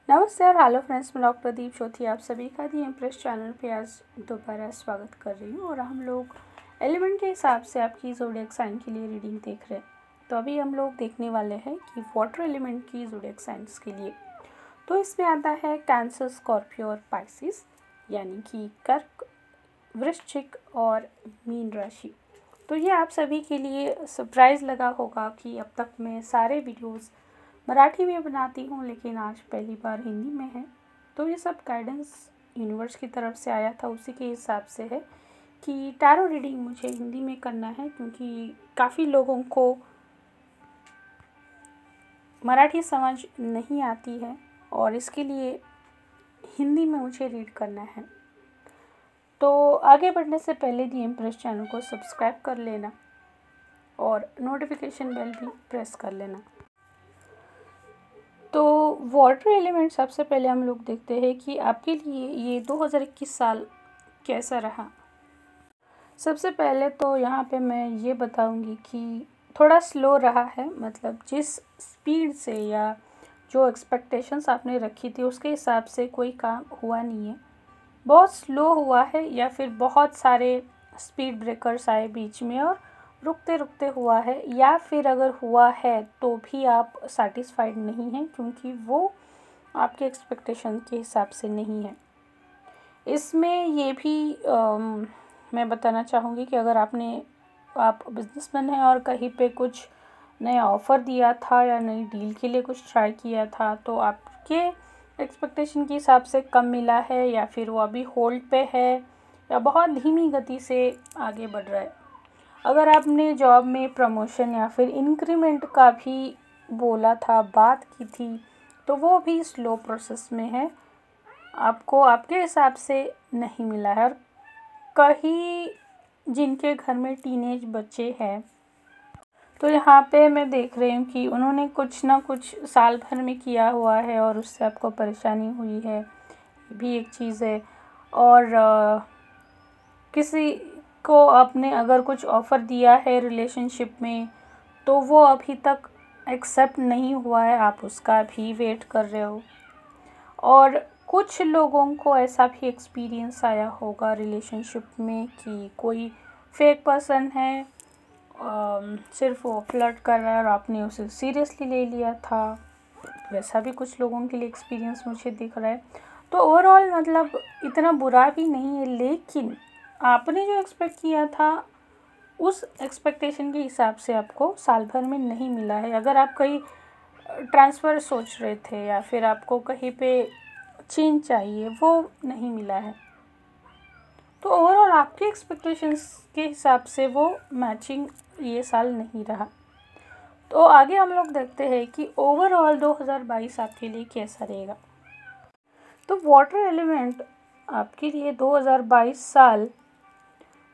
नमस्ते और hello friends, मैं डॉक्टर प्रदीप चौथी आप सभी का दी इम्प्रेस चैनल पे आज दोबारा स्वागत कर रही हूँ। और हम लोग एलिमेंट के हिसाब से आपकी ज़ोडिएक साइन के लिए रीडिंग देख रहे हैं। तो अभी हम लोग देखने वाले हैं कि वाटर एलिमेंट की ज़ोडिएक साइंस के लिए। तो इसमें आता है कैंसर, स्कॉर्पियो और पाइसिस, यानी कि कर्क, वृश्चिक और मीन राशि। तो ये आप सभी के लिए सरप्राइज़ लगा होगा कि अब तक मैं सारे वीडियोज़ मराठी में बनाती हूँ, लेकिन आज पहली बार हिंदी में है। तो ये सब गाइडेंस यूनिवर्स की तरफ से आया था, उसी के हिसाब से है कि टैरो रीडिंग मुझे हिंदी में करना है, क्योंकि काफ़ी लोगों को मराठी समझ नहीं आती है और इसके लिए हिंदी में मुझे रीड करना है। तो आगे बढ़ने से पहले दी इम्प्रेस चैनल को सब्सक्राइब कर लेना और नोटिफिकेशन बेल भी प्रेस कर लेना। तो वाटर एलिमेंट सबसे पहले हम लोग देखते हैं कि आपके लिए ये 2021 साल कैसा रहा। सबसे पहले तो यहाँ पे मैं ये बताऊँगी कि थोड़ा स्लो रहा है, मतलब जिस स्पीड से या जो एक्सपेक्टेशंस आपने रखी थी उसके हिसाब से कोई काम हुआ नहीं है। बहुत स्लो हुआ है या फिर बहुत सारे स्पीड ब्रेकर्स आए बीच में और रुकते रुकते हुआ है, या फिर अगर हुआ है तो भी आप सेटिस्फाइड नहीं हैं, क्योंकि वो आपके एक्सपेक्टेशन के हिसाब से नहीं है। इसमें ये भी मैं बताना चाहूँगी कि अगर आप बिजनेसमैन हैं और कहीं पे कुछ नया ऑफ़र दिया था या नई डील के लिए कुछ ट्राई किया था, तो आपके एक्सपेक्टेशन के हिसाब से कम मिला है, या फिर वो अभी होल्ड पे है या बहुत धीमी गति से आगे बढ़ रहा है। अगर आपने जॉब में प्रमोशन या फिर इंक्रीमेंट का भी बोला था, बात की थी, तो वो भी स्लो प्रोसेस में है, आपको आपके हिसाब से नहीं मिला है। और कहीं जिनके घर में टीनेज बच्चे हैं, तो यहाँ पे मैं देख रही हूँ कि उन्होंने कुछ ना कुछ साल भर में किया हुआ है और उससे आपको परेशानी हुई है, ये भी एक चीज़ है। और किसी को आपने अगर कुछ ऑफ़र दिया है रिलेशनशिप में, तो वो अभी तक एक्सेप्ट नहीं हुआ है, आप उसका भी वेट कर रहे हो। और कुछ लोगों को ऐसा भी एक्सपीरियंस आया होगा रिलेशनशिप में कि कोई फेक पर्सन है, सिर्फ वो फ्लर्ट कर रहा है और आपने उसे सीरियसली ले लिया था। वैसा भी कुछ लोगों के लिए एक्सपीरियंस मुझे दिख रहा है। तो ओवरऑल मतलब इतना बुरा भी नहीं है, लेकिन आपने जो एक्सपेक्ट किया था उस एक्सपेक्टेशन के हिसाब से आपको साल भर में नहीं मिला है। अगर आप कहीं ट्रांसफ़र सोच रहे थे या फिर आपको कहीं पे चेंज चाहिए, वो नहीं मिला है। तो ओवरऑल आपके एक्सपेक्टेशंस के हिसाब से वो मैचिंग ये साल नहीं रहा। तो आगे हम लोग देखते हैं कि ओवरऑल 2022 आपके लिए कैसा रहेगा। तो वाटर एलिमेंट आपके लिए 2022 साल,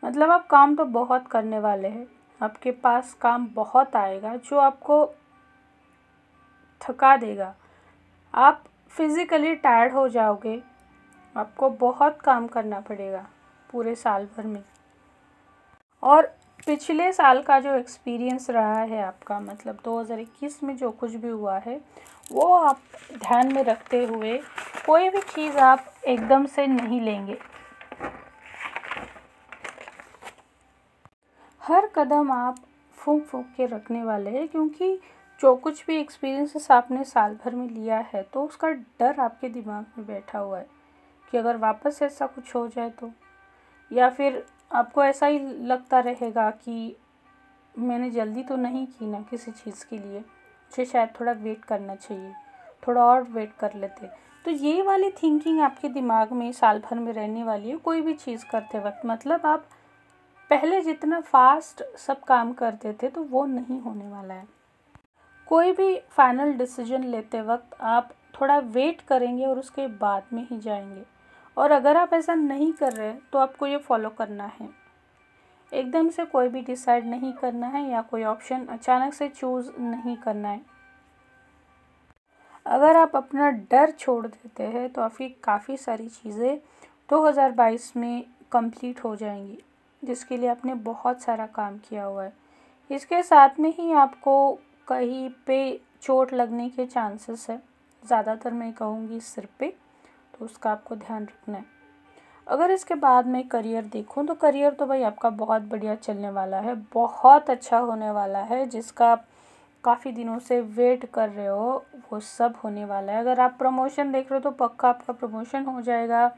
मतलब आप काम तो बहुत करने वाले हैं, आपके पास काम बहुत आएगा जो आपको थका देगा। आप फिज़िकली टायर्ड हो जाओगे, आपको बहुत काम करना पड़ेगा पूरे साल भर में। और पिछले साल का जो एक्सपीरियंस रहा है आपका, मतलब 2021 में जो कुछ भी हुआ है, वो आप ध्यान में रखते हुए कोई भी चीज़ आप एकदम से नहीं लेंगे। हर कदम आप फूंक फूंक के रखने वाले हैं, क्योंकि जो कुछ भी एक्सपीरियंसेस आपने साल भर में लिया है, तो उसका डर आपके दिमाग में बैठा हुआ है कि अगर वापस ऐसा कुछ हो जाए तो, या फिर आपको ऐसा ही लगता रहेगा कि मैंने जल्दी तो नहीं की ना किसी चीज़ के लिए, मुझे शायद थोड़ा वेट करना चाहिए, थोड़ा और वेट कर लेते। तो ये वाली थिंकिंग आपके दिमाग में साल भर में रहने वाली है कोई भी चीज़ करते वक्त। मतलब आप पहले जितना फास्ट सब काम करते थे, तो वो नहीं होने वाला है। कोई भी फाइनल डिसीजन लेते वक्त आप थोड़ा वेट करेंगे और उसके बाद में ही जाएंगे। और अगर आप ऐसा नहीं कर रहे, तो आपको ये फॉलो करना है, एकदम से कोई भी डिसाइड नहीं करना है या कोई ऑप्शन अचानक से चूज़ नहीं करना है। अगर आप अपना डर छोड़ देते हैं, तो आपकी काफ़ी सारी चीज़ें 2022 में कंप्लीट हो जाएंगी, जिसके लिए आपने बहुत सारा काम किया हुआ है। इसके साथ में ही आपको कहीं पे चोट लगने के चांसेस है, ज़्यादातर मैं कहूँगी सिर पे, तो उसका आपको ध्यान रखना है। अगर इसके बाद मैं करियर देखूँ तो करियर तो भाई आपका बहुत बढ़िया चलने वाला है, बहुत अच्छा होने वाला है। जिसका आप काफ़ी दिनों से वेट कर रहे हो वो सब होने वाला है। अगर आप प्रमोशन देख रहे हो तो पक्का आपका प्रमोशन हो जाएगा,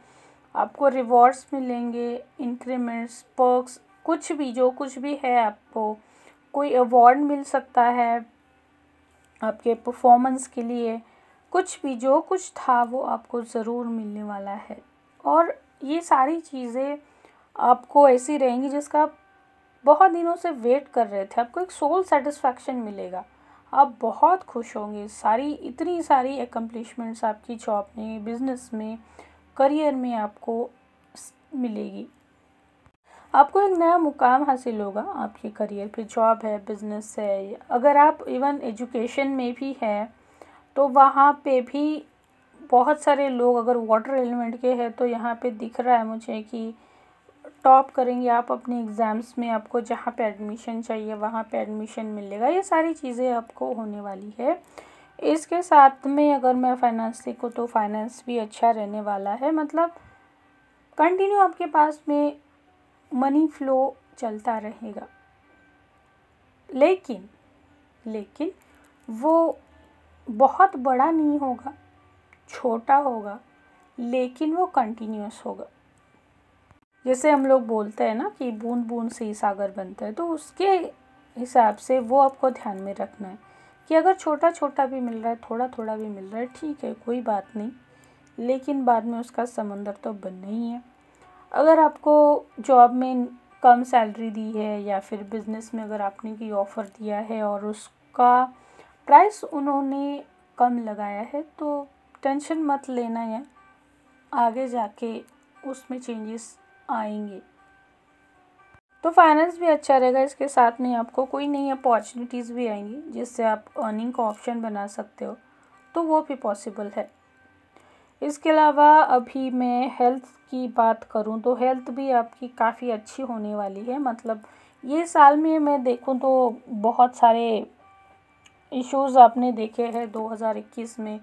आपको रिवॉर्ड्स मिलेंगे, इंक्रीमेंट्स, पर्क्स, कुछ भी जो कुछ भी है, आपको कोई अवार्ड मिल सकता है आपके परफॉर्मेंस के लिए। कुछ भी जो कुछ था वो आपको ज़रूर मिलने वाला है। और ये सारी चीज़ें आपको ऐसी रहेंगी जिसका आप बहुत दिनों से वेट कर रहे थे। आपको एक सोल सेटिस्फैक्शन मिलेगा, आप बहुत खुश होंगे। सारी इतनी सारी एकम्प्लिशमेंट्स आपकी जॉब में, बिज़नेस में, करियर में आपको मिलेगी। आपको एक नया मुकाम हासिल होगा आपके करियर पे। जॉब है, बिज़नेस है, अगर आप इवन एजुकेशन में भी हैं तो वहाँ पे भी बहुत सारे लोग अगर वाटर एलिमेंट के हैं तो यहाँ पे दिख रहा है मुझे कि टॉप करेंगे आप अपने एग्ज़ाम्स में। आपको जहाँ पे एडमिशन चाहिए वहाँ पे एडमिशन मिलेगा। ये सारी चीज़ें आपको होने वाली है। इसके साथ में अगर मैं फाइनेंस देखूँ तो फाइनेंस भी अच्छा रहने वाला है। मतलब कंटिन्यू आपके पास में मनी फ्लो चलता रहेगा, लेकिन वो बहुत बड़ा नहीं होगा, छोटा होगा, लेकिन वो कंटिन्यूअस होगा। जैसे हम लोग बोलते हैं ना कि बूंद बूंद से ही सागर बनता है, तो उसके हिसाब से वो आपको ध्यान में रखना है कि अगर छोटा छोटा भी मिल रहा है, थोड़ा थोड़ा भी मिल रहा है, ठीक है, कोई बात नहीं, लेकिन बाद में उसका समंदर तो बनना ही है। अगर आपको जॉब में कम सैलरी दी है या फिर बिज़नेस में अगर आपने कोई ऑफ़र दिया है और उसका प्राइस उन्होंने कम लगाया है, तो टेंशन मत लेना है, आगे जाके उसमें चेंजेस आएंगे। तो फाइनेंस भी अच्छा रहेगा। इसके साथ में आपको कोई नई अपॉर्चुनिटीज़ भी आएंगी जिससे आप अर्निंग का ऑप्शन बना सकते हो, तो वो भी पॉसिबल है। इसके अलावा अभी मैं हेल्थ की बात करूं तो हेल्थ भी आपकी काफ़ी अच्छी होने वाली है। मतलब ये साल में मैं देखूं तो बहुत सारे इश्यूज़ आपने देखे हैं 2021 में,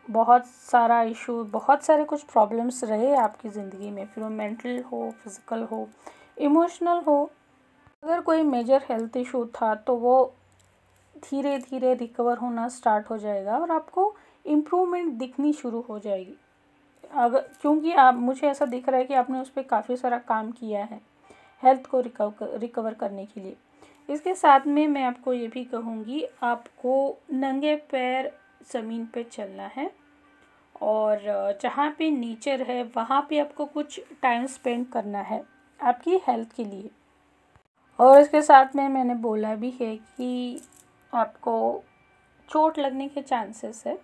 बहुत सारा इशू, बहुत सारे कुछ प्रॉब्लम्स रहे आपकी ज़िंदगी में, फिर वो मेंटल हो, फिज़िकल हो, इमोशनल हो। अगर कोई मेजर हेल्थ इशू था तो वो धीरे धीरे रिकवर होना स्टार्ट हो जाएगा और आपको इम्प्रूवमेंट दिखनी शुरू हो जाएगी। अगर क्योंकि आप, मुझे ऐसा दिख रहा है कि आपने उस पर काफ़ी सारा काम किया है हेल्थ को रिकवर करने के लिए। इसके साथ में मैं आपको ये भी कहूँगी, आपको नंगे पैर ज़मीन पे चलना है और जहाँ पे नेचर है वहाँ पे आपको कुछ टाइम स्पेंड करना है आपकी हेल्थ के लिए। और इसके साथ में मैंने बोला भी है कि आपको चोट लगने के चांसेस है,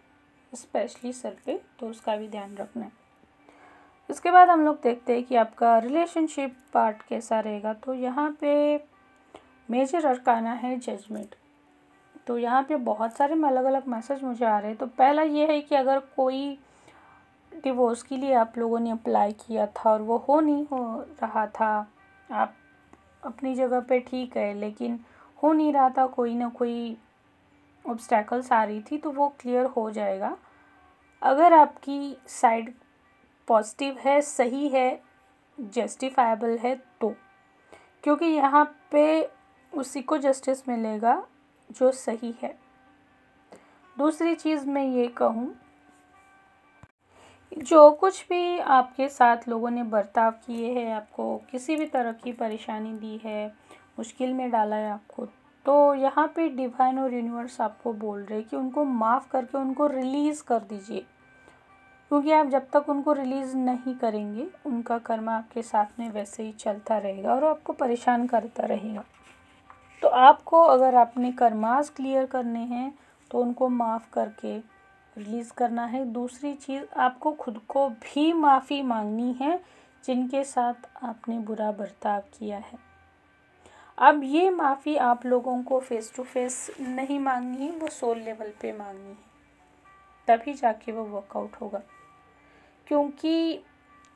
स्पेशली सर पे, तो उसका भी ध्यान रखना है। इसके बाद हम लोग देखते हैं कि आपका रिलेशनशिप पार्ट कैसा रहेगा। तो यहाँ पे मेजर अरकाना है जजमेंट। तो यहाँ पे बहुत सारे अलग अलग मैसेज मुझे आ रहे हैं। तो पहला ये है कि अगर कोई डिवोर्स के लिए आप लोगों ने अप्लाई किया था और वो हो नहीं हो रहा था, आप अपनी जगह पे ठीक है, लेकिन हो नहीं रहा था, कोई ना कोई ऑब्स्टैकल्स आ रही थी, तो वो क्लियर हो जाएगा। अगर आपकी साइड पॉजिटिव है, सही है, जस्टिफाइबल है तो, क्योंकि यहाँ पे उसी को जस्टिस मिलेगा जो सही है। दूसरी चीज़ मैं ये कहूँ, जो कुछ भी आपके साथ लोगों ने बर्ताव किए हैं, आपको किसी भी तरह की परेशानी दी है, मुश्किल में डाला है आपको, तो यहाँ पे डिवाइन और यूनिवर्स आपको बोल रहे हैं कि उनको माफ़ करके उनको रिलीज़ कर दीजिए। क्योंकि आप जब तक उनको रिलीज़ नहीं करेंगे, उनका कर्म आपके साथ में वैसे ही चलता रहेगा और आपको परेशान करता रहेगा। तो आपको, अगर आपने कर्मास क्लियर करने हैं तो उनको माफ़ करके रिलीज़ करना है। दूसरी चीज़, आपको खुद को भी माफ़ी मांगनी है जिनके साथ आपने बुरा बर्ताव किया है। अब ये माफ़ी आप लोगों को फ़ेस टू फेस नहीं मांगनी है, वो सोल लेवल पे मांगनी है, तभी जाके वो वर्कआउट होगा। क्योंकि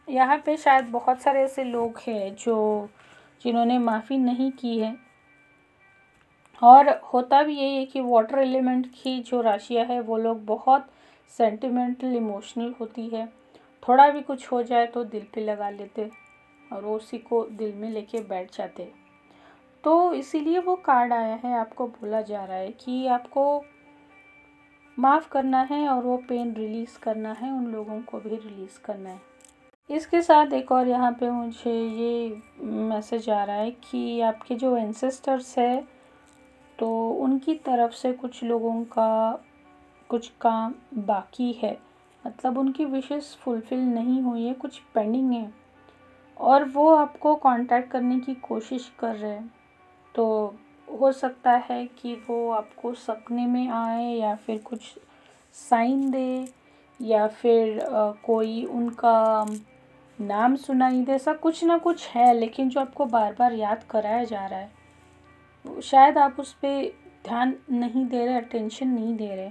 यहाँ पे शायद बहुत सारे ऐसे लोग हैं जिन्होंने माफ़ी नहीं की है। और होता भी यही है कि वाटर एलिमेंट की जो राशियाँ है वो लोग बहुत सेंटिमेंटल इमोशनल होती है। थोड़ा भी कुछ हो जाए तो दिल पे लगा लेते और उसी को दिल में लेके बैठ जाते। तो इसीलिए वो कार्ड आया है, आपको बोला जा रहा है कि आपको माफ़ करना है और वो पेन रिलीज़ करना है, उन लोगों को भी रिलीज़ करना है। इसके साथ एक और यहाँ पे मुझे ये मैसेज आ रहा है कि आपके जो एंसेस्टर्स है तो उनकी तरफ से कुछ लोगों का कुछ काम बाकी है, मतलब उनकी विशेस फुलफ़िल नहीं हुई है, कुछ पेंडिंग है और वो आपको कांटेक्ट करने की कोशिश कर रहे हैं। तो हो सकता है कि वो आपको सपने में आए या फिर कुछ साइन दे या फिर कोई उनका नाम सुनाई दे, ऐसा कुछ ना कुछ है, लेकिन जो आपको बार बार याद कराया जा रहा है शायद आप उस पर ध्यान नहीं दे रहे, अटेंशन नहीं दे रहे।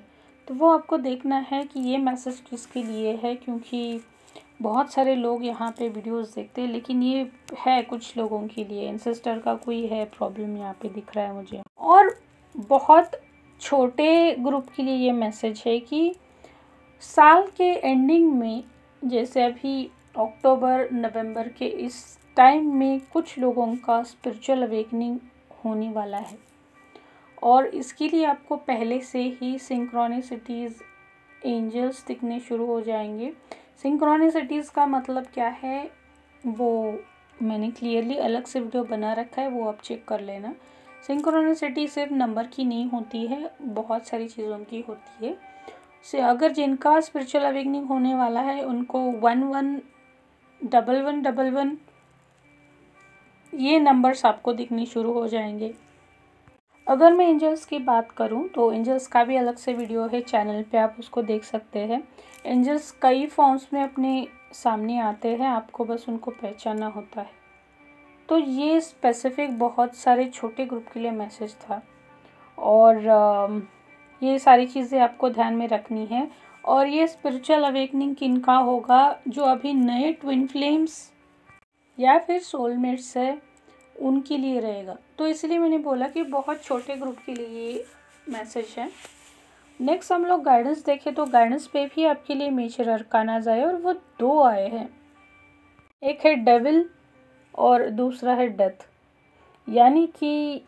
तो वो आपको देखना है कि ये मैसेज किसके लिए है, क्योंकि बहुत सारे लोग यहाँ पे वीडियोस देखते हैं, लेकिन ये है कुछ लोगों के लिए, एंसेस्टर का कोई है प्रॉब्लम यहाँ पे दिख रहा है मुझे। और बहुत छोटे ग्रुप के लिए ये मैसेज है कि साल के एंडिंग में, जैसे अभी अक्टूबर नवंबर के इस टाइम में कुछ लोगों का स्पिरिचुअल अवेकनिंग होने वाला है और इसके लिए आपको पहले से ही सिंक्रोनिसिटीज़, एंजल्स दिखने शुरू हो जाएंगे। सिंक्रोनिसिटीज़ का मतलब क्या है वो मैंने क्लियरली अलग से वीडियो बना रखा है, वो आप चेक कर लेना। सिंक्रोनिसिटी सिर्फ नंबर की नहीं होती है, बहुत सारी चीज़ों की होती है। से अगर जिनका स्पिरिचुअल अवेकनिंग होने वाला है उनको 111111 ये नंबर्स आपको दिखनी शुरू हो जाएंगे। अगर मैं एंजल्स की बात करूं तो एंजल्स का भी अलग से वीडियो है चैनल पे, आप उसको देख सकते हैं। एंजल्स कई फॉर्म्स में अपने सामने आते हैं, आपको बस उनको पहचानना होता है। तो ये स्पेसिफिक बहुत सारे छोटे ग्रुप के लिए मैसेज था और ये सारी चीज़ें आपको ध्यान में रखनी है। और ये स्पिरिचुअल अवेकनिंग किनका होगा, जो अभी नए ट्विन फ्लेम्स या फिर सोलमेट्स है उनके लिए रहेगा। तो इसलिए मैंने बोला कि बहुत छोटे ग्रुप के लिए मैसेज है। नेक्स्ट हम लोग गाइडेंस देखें तो गाइडेंस पे भी आपके लिए मेजर अरकानाज आए और वो 2 आए हैं, एक है डेविल और दूसरा है डेथ। यानी कि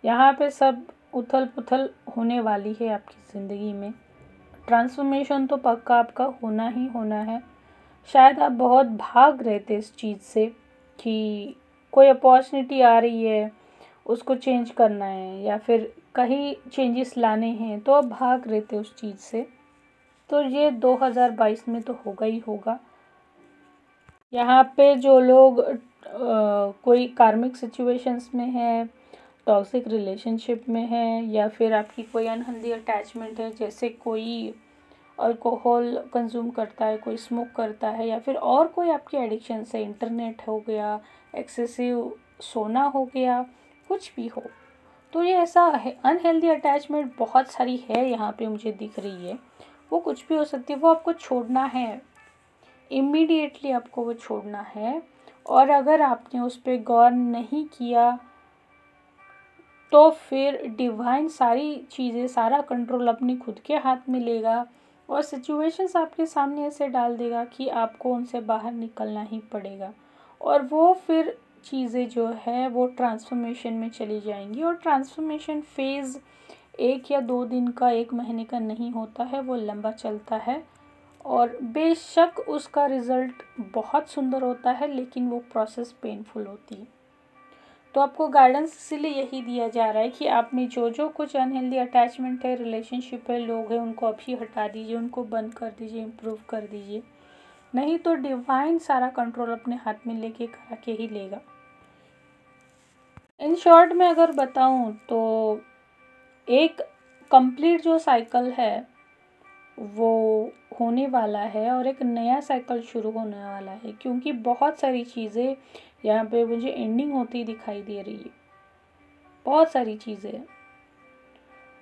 यहाँ पे सब उथल पुथल होने वाली है आपकी ज़िंदगी में। ट्रांसफॉर्मेशन तो पक्का आपका होना ही होना है। शायद आप बहुत भाग रहे थे इस चीज़ से कि कोई अपॉर्चुनिटी आ रही है, उसको चेंज करना है या फिर कहीं चेंजेस लाने हैं, तो आप भाग रहे थे उस चीज़ से। तो ये 2022 में तो होगा ही होगा। यहाँ पे जो लोग कोई कार्मिक सिचुएशंस में है, टॉक्सिक रिलेशनशिप में है या फिर आपकी कोई अनहेल्दी अटैचमेंट है, जैसे कोई अल्कोहल कंज्यूम करता है, कोई स्मोक करता है या फिर और कोई आपकी एडिक्शन से, इंटरनेट हो गया, एक्सेसिव सोना हो गया, कुछ भी हो, तो ये ऐसा है अनहेल्दी अटैचमेंट बहुत सारी है यहाँ पे मुझे दिख रही है। वो कुछ भी हो सकती है, वो आपको छोड़ना है, इमीडिएटली आपको वो छोड़ना है। और अगर आपने उस पर गौर नहीं किया तो फिर डिवाइन सारी चीज़ें, सारा कंट्रोल अपने खुद के हाथ में लेगा और सिचुएशंस आपके सामने ऐसे डाल देगा कि आपको उनसे बाहर निकलना ही पड़ेगा। और वो फिर चीज़ें जो है वो ट्रांसफॉर्मेशन में चली जाएंगी। और ट्रांसफॉर्मेशन फेज़ 1 या 2 दिन का, 1 महीने का नहीं होता है, वो लंबा चलता है और बेशक उसका रिज़ल्ट बहुत सुंदर होता है, लेकिन वो प्रोसेस पेनफुल होती है। तो आपको गाइडेंस इसीलिए यही दिया जा रहा है कि आप में जो जो कुछ अनहेल्दी अटैचमेंट है, रिलेशनशिप है, लोग हैं, उनको अभी हटा दीजिए, उनको बंद कर दीजिए, इम्प्रूव कर दीजिए। नहीं तो डिवाइन सारा कंट्रोल अपने हाथ में लेके करा के ही लेगा। इन शॉर्ट में अगर बताऊं तो एक कंप्लीट जो साइकिल है वो होने वाला है और एक नया साइकिल शुरू होने वाला है, क्योंकि बहुत सारी चीज़ें यहाँ पे मुझे एंडिंग होती दिखाई दे रही है, बहुत सारी चीज़ें।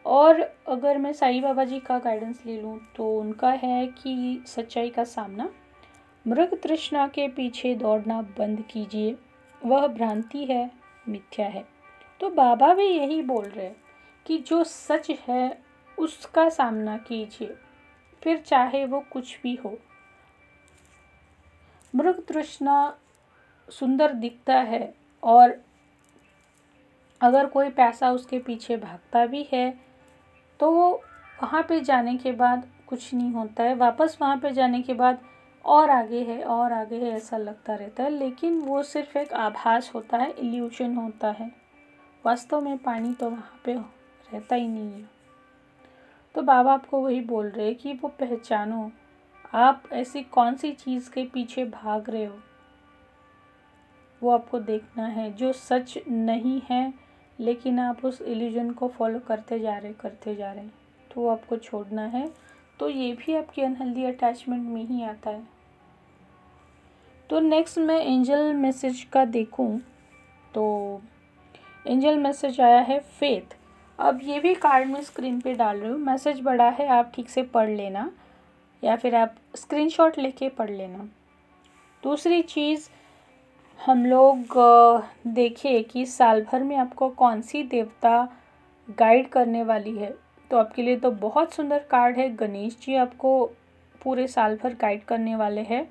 और अगर मैं साईं बाबा जी का गाइडेंस ले लूँ तो उनका है कि सच्चाई का सामना, मृग तृष्णा के पीछे दौड़ना बंद कीजिए, वह भ्रांति है, मिथ्या है। तो बाबा भी यही बोल रहे हैं कि जो सच है उसका सामना कीजिए, फिर चाहे वो कुछ भी हो। मृग तृष्णा सुंदर दिखता है और अगर कोई पैसा उसके पीछे भागता भी है तो वो वहाँ पे जाने के बाद कुछ नहीं होता है, वापस वहाँ पे जाने के बाद और आगे है और आगे है ऐसा लगता रहता है, लेकिन वो सिर्फ एक आभास होता है, इल्यूशन होता है। वास्तव में पानी तो वहाँ पे रहता ही नहीं है। तो बाबा आपको वही बोल रहे हैं कि वो पहचानो, आप ऐसी कौन सी चीज़ के पीछे भाग रहे हो, वो आपको देखना है जो सच नहीं है, लेकिन आप उस इल्यूजन को फॉलो करते जा रहे तो वो आपको छोड़ना है। तो ये भी आपकी अनहेल्दी अटैचमेंट में ही आता है। तो नेक्स्ट मैं एंजल मैसेज का देखूं तो एंजल मैसेज आया है फेथ। अब ये भी कार्ड में स्क्रीन पे डाल रही हूँ, मैसेज बड़ा है, आप ठीक से पढ़ लेना या फिर आप स्क्रीनशॉट लेके पढ़ लेना। दूसरी चीज़ हम लोग देखिए कि साल भर में आपको कौन सी देवता गाइड करने वाली है। तो आपके लिए तो बहुत सुंदर कार्ड है, गणेश जी आपको पूरे साल भर गाइड करने वाले हैं,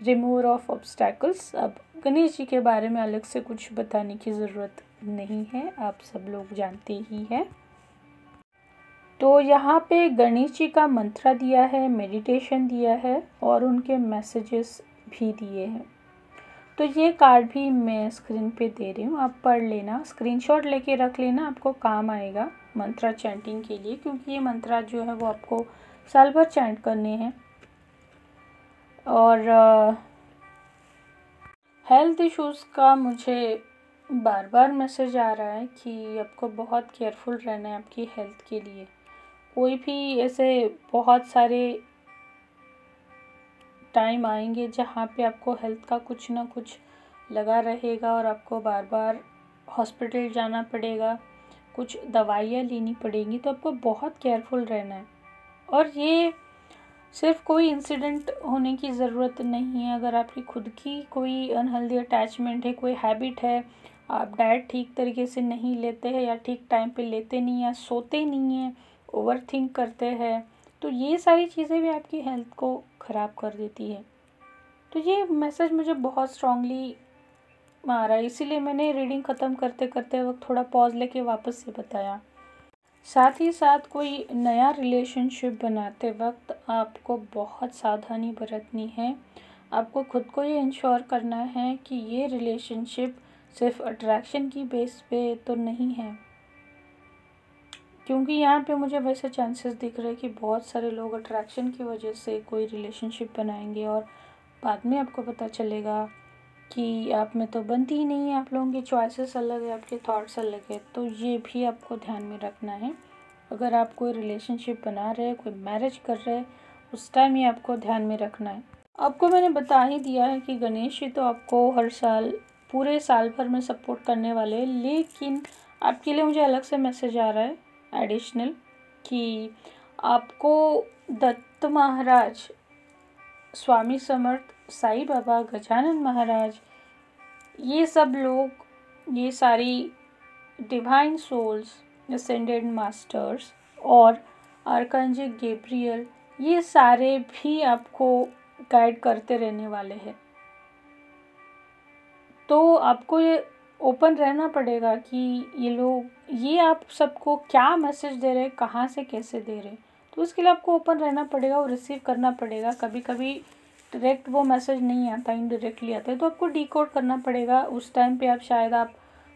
रिमूवर ऑफ ऑब्स्टैकल्स। अब गणेश जी के बारे में अलग से कुछ बताने की ज़रूरत नहीं है, आप सब लोग जानते ही हैं। तो यहाँ पे गणेश जी का मंत्र दिया है, मेडिटेशन दिया है और उनके मैसेजेस भी दिए हैं। तो ये कार्ड भी मैं स्क्रीन पे दे रही हूँ, आप पढ़ लेना, स्क्रीनशॉट लेके रख लेना, आपको काम आएगा मंत्रा चैंटिंग के लिए, क्योंकि ये मंत्रा जो है वो आपको साल भर चैंट करने हैं। और हेल्थ इश्यूज़ का मुझे बार बार मैसेज आ रहा है कि आपको बहुत केयरफुल रहना है आपकी हेल्थ के लिए। कोई भी ऐसे बहुत सारे टाइम आएंगे जहाँ पे आपको हेल्थ का कुछ ना कुछ लगा रहेगा और आपको बार बार हॉस्पिटल जाना पड़ेगा, कुछ दवाइयाँ लेनी पड़ेंगी, तो आपको बहुत केयरफुल रहना है। और ये सिर्फ कोई इंसिडेंट होने की ज़रूरत नहीं है, अगर आपकी खुद की कोई अनहेल्दी अटैचमेंट है, कोई हैबिट है, आप डाइट ठीक तरीके से नहीं लेते हैं या ठीक टाइम पे लेते नहीं हैं, सोते नहीं हैं, ओवर थिंक करते हैं, तो ये सारी चीज़ें भी आपकी हेल्थ को ख़राब कर देती है। तो ये मैसेज मुझे बहुत स्ट्रांगली आ रहा है, इसीलिए मैंने रीडिंग ख़त्म करते करते वक्त थोड़ा पॉज लेके वापस से बताया। साथ ही साथ कोई नया रिलेशनशिप बनाते वक्त आपको बहुत सावधानी बरतनी है। आपको खुद को ये इंश्योर करना है कि ये रिलेशनशिप सिर्फ अट्रैक्शन की बेस पे तो नहीं है, क्योंकि यहाँ पे मुझे वैसे चांसेस दिख रहे हैं कि बहुत सारे लोग अट्रैक्शन की वजह से कोई रिलेशनशिप बनाएंगे और बाद में आपको पता चलेगा कि आप में तो बनती ही नहीं है, आप लोगों की चॉइसेस अलग है, आपके थॉट्स अलग है। तो ये भी आपको ध्यान में रखना है। अगर आप कोई रिलेशनशिप बना रहे हैं, कोई मैरिज कर रहे हैं, उस टाइम ये आपको ध्यान में रखना है। आपको मैंने बता ही दिया है कि गणेश जी तो आपको हर साल पूरे साल भर में सपोर्ट करने वाले हैं, लेकिन आपके लिए मुझे अलग से मैसेज आ रहा है एडिशनल कि आपको दत्त महाराज, स्वामी समर्थ, साईं बाबा, गजानन महाराज, ये सब लोग, ये सारी डिवाइन सोल्स, असेंडेड मास्टर्स और आर्कंजिल गैब्रियल, ये सारे भी आपको गाइड करते रहने वाले हैं। तो आपको ये ओपन रहना पड़ेगा कि ये लोग, ये आप सबको क्या मैसेज दे रहे हैं, कहाँ से कैसे दे रहे हैं, तो उसके लिए आपको ओपन रहना पड़ेगा और रिसीव करना पड़ेगा। कभी कभी डायरेक्ट वो मैसेज नहीं आता, इनडायरेक्टली आता है, तो आपको डिकोड करना पड़ेगा। उस टाइम पे आप शायद आप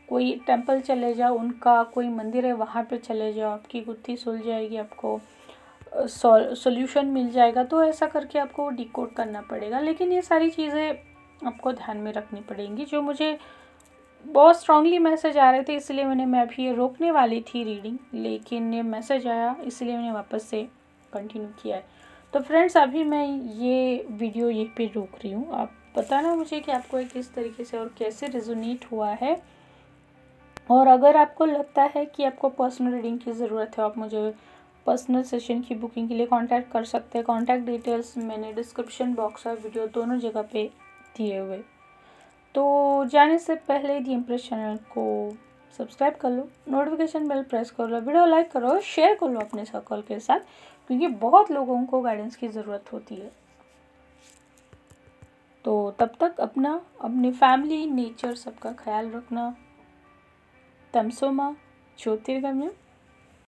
कोई टेंपल चले जाओ, उनका कोई मंदिर है वहाँ पे चले जाओ, आपकी गुत्थी सुल जाएगी, आपको सॉल्यूशन मिल जाएगा। तो ऐसा करके आपको डिकोड करना पड़ेगा। लेकिन ये सारी चीज़ें आपको ध्यान में रखनी पड़ेंगी। जो मुझे बहुत स्ट्रांगली मैसेज आ रहे थे, इसलिए मैं भी ये रोकने वाली थी रीडिंग, लेकिन ये मैसेज आया इसलिए मैंने वापस से कंटिन्यू किया है। तो फ्रेंड्स, अभी मैं ये वीडियो यहीं पे रोक रही हूँ। आप बताना मुझे कि आपको ये किस तरीके से और कैसे रेजोनेट हुआ है। और अगर आपको लगता है कि आपको पर्सनल रीडिंग की ज़रूरत है, आप मुझे पर्सनल सेशन की बुकिंग के लिए कांटेक्ट कर सकते हैं। कांटेक्ट डिटेल्स मैंने डिस्क्रिप्शन बॉक्स और वीडियो दोनों जगह पे दिए हुए। तो जाने से पहले दी इम्प्रेस चैनल को सब्सक्राइब कर लो, नोटिफिकेशन बेल प्रेस कर लो, वीडियो लाइक करो, शेयर कर लो अपने सर्कल के साथ, क्योंकि बहुत लोगों को गाइडेंस की ज़रूरत होती है। तो तब तक अपनी फैमिली, नेचर सबका ख्याल रखना। तमसो माँ ज्योतिर्गमय।